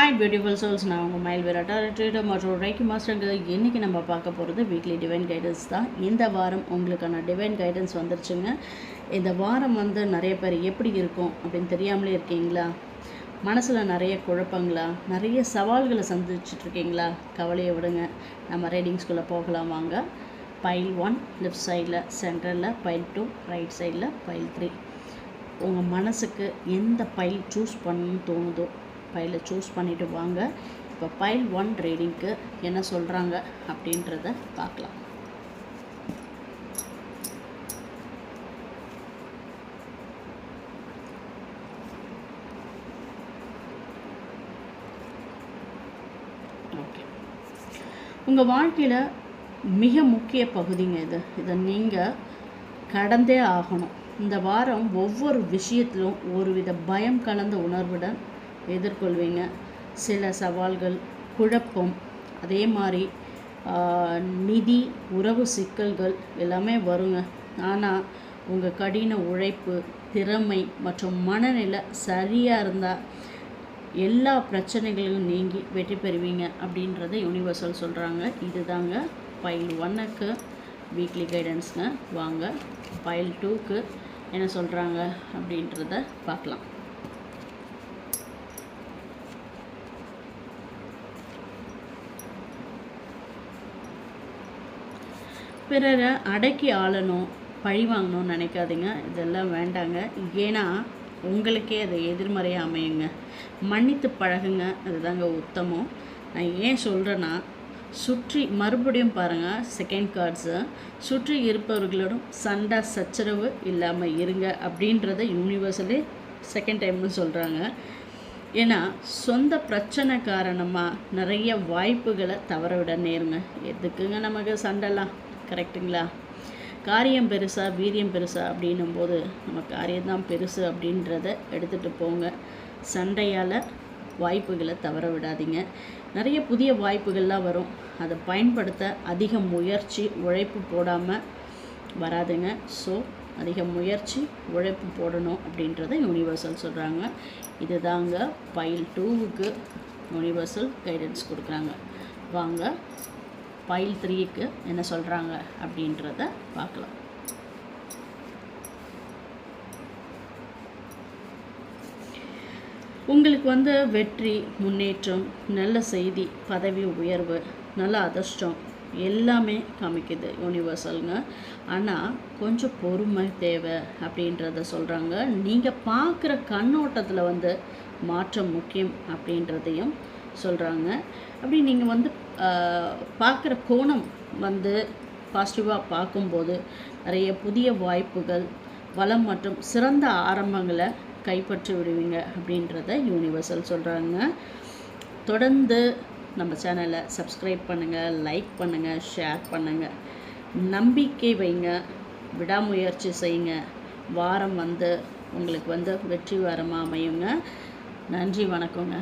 Hi beautiful souls, நான் உங்கள் மயில் விராட்டா ட்ரீடர் மற்றும் ரைக்கி மாஸ்டருங்கிறது. இன்றைக்கி நம்ம பார்க்க போகிறது வீக்லி டிவைன் கைடன்ஸ் தான். இந்த வாரம் உங்களுக்கான டிவைன் கைடன்ஸ் வந்துருச்சுங்க. இந்த வாரம் நிறைய பேர் எப்படி இருக்கும் அப்படின்னு தெரியாமலே இருக்கீங்களா? மனசில் நிறைய குழப்பங்களா, நிறைய சவால்களை சந்திச்சிட்ருக்கீங்களா? கவலையை விடுங்க, நம்ம ரீடிங்ஸ்குள்ளே போகலாம் வாங்க. பைல் 1 லெஃப்ட் சைடில், சென்டரில் பைல் 2, ரைட் சைடில் பைல் 3. உங்கள் மனசுக்கு எந்த பைல் சூஸ் பண்ணணும்னு தோணுதோ பைலை சூஸ் பண்ணிவிட்டு வாங்க. இப்போ பைல் 1 ரீடிங்க்கு என்ன சொல்கிறாங்க அப்படின்றத பார்க்கலாம். ஓகே, உங்கள் வாழ்க்கையில் மிக முக்கிய பகுதிங்க இதை நீங்கள் கடந்தே ஆகணும். இந்த வாரம் ஒவ்வொரு விஷயத்திலும் ஒருவித பயம் கலந்த உணர்வுடன் எதிர்கொள்வீங்க. சில சவால்கள், குழப்பம், அதே மாதிரி நிதி, உறவு சிக்கல்கள் எல்லாமே வருங்க. ஆனால் உங்கள் கடின உழைப்பு, திறமை மற்றும் மனநிலை சரியாக இருந்தால் எல்லா பிரச்சனைகளும் நீங்கி வெற்றி பெறுவீங்க அப்படின்றத யூனிவர்சல் சொல்கிறாங்க. இதுதாங்க பைல் 1க்கு வீக்லி கைடன்ஸுங்க. வாங்க பைல் 2க்கு என்ன சொல்கிறாங்க அப்படின்றத பார்க்கலாம். பிறரை அடக்கி ஆளணும், பழி வாங்கணும்னு நினைக்காதீங்க. இதெல்லாம் வேண்டாங்க. ஏன்னா உங்களுக்கே அது எதிர்மறையாக அமையுங்க. மன்னித்து பழகுங்க, அதுதாங்க உத்தமம். நான் ஏன் சொல்கிறேன்னா, சுற்றி மறுபடியும் பாருங்கள் செகண்ட் கார்ட்ஸு, சுற்றி இருப்பவர்களோடும் சண்டை சச்சரவு இல்லாமல் இருங்க அப்படின்றத யூனிவர்சலே செகண்ட் டைம்னு சொல்கிறாங்க. ஏன்னா சொந்த பிரச்சனை காரணமாக நிறைய வாய்ப்புகளை தவற விட நேருங்க. எதுக்குங்க நமக்கு சண்டைலாம்? கரெக்டுங்களா? காரியம் பெருசா வீரியம் பெருசா அப்படின்னும் போது நம்ம காரியம்தான் பெருசு அப்படின்றத எடுத்துகிட்டு போங்க. சண்டையால் வாய்ப்புகளை தவற விடாதீங்க. நிறைய புதிய வாய்ப்புகள்லாம் வரும். அதை பயன்படுத்த அதிக முயற்சி, உழைப்பு போடாமல் வராதுங்க. ஸோ அதிக முயற்சி, உழைப்பு போடணும் அப்படின்றத யூனிவர்சல் சொல்கிறாங்க. இதுதாங்க பைல் 2க்கு யூனிவர்சல் கைடன்ஸ் கொடுக்குறாங்க. வாங்க பைல் 3க்கு என்ன சொல்கிறாங்க அப்படின்றத பார்க்கலாம். உங்களுக்கு வெற்றி, முன்னேற்றம், நல்ல செய்தி, பதவி உயர்வு, நல்ல அதிர்ஷ்டம் எல்லாமே காமிக்குது யூனிவர்சலுங்க. ஆனால் கொஞ்சம் பொறுமை தேவை அப்படின்றத சொல்கிறாங்க. நீங்கள் பார்க்குற கண்ணோட்டத்தில் மாற்றம் முக்கியம் அப்படின்றதையும் சொல்கிறாங்க. அப்படி நீங்கள் பார்க்குற கோணம் பாசிட்டிவாக பார்க்கும்போது நிறைய புதிய வாய்ப்புகள், வளம் மற்றும் சிறந்த ஆரம்பங்களை கைப்பற்றி விடுவீங்க அப்படின்றத யூனிவர்சல் சொல்கிறாங்க. தொடர்ந்து நம்ம சேனலை சப்ஸ்கிரைப் பண்ணுங்கள், லைக் பண்ணுங்கள், ஷேர் பண்ணுங்கள். நம்பிக்கை வைங்க, விடாமுயற்சி செய்யுங்க. வாரம் உங்களுக்கு வெற்றி வாரமாக அமையுங்க. நன்றி, வணக்கங்க.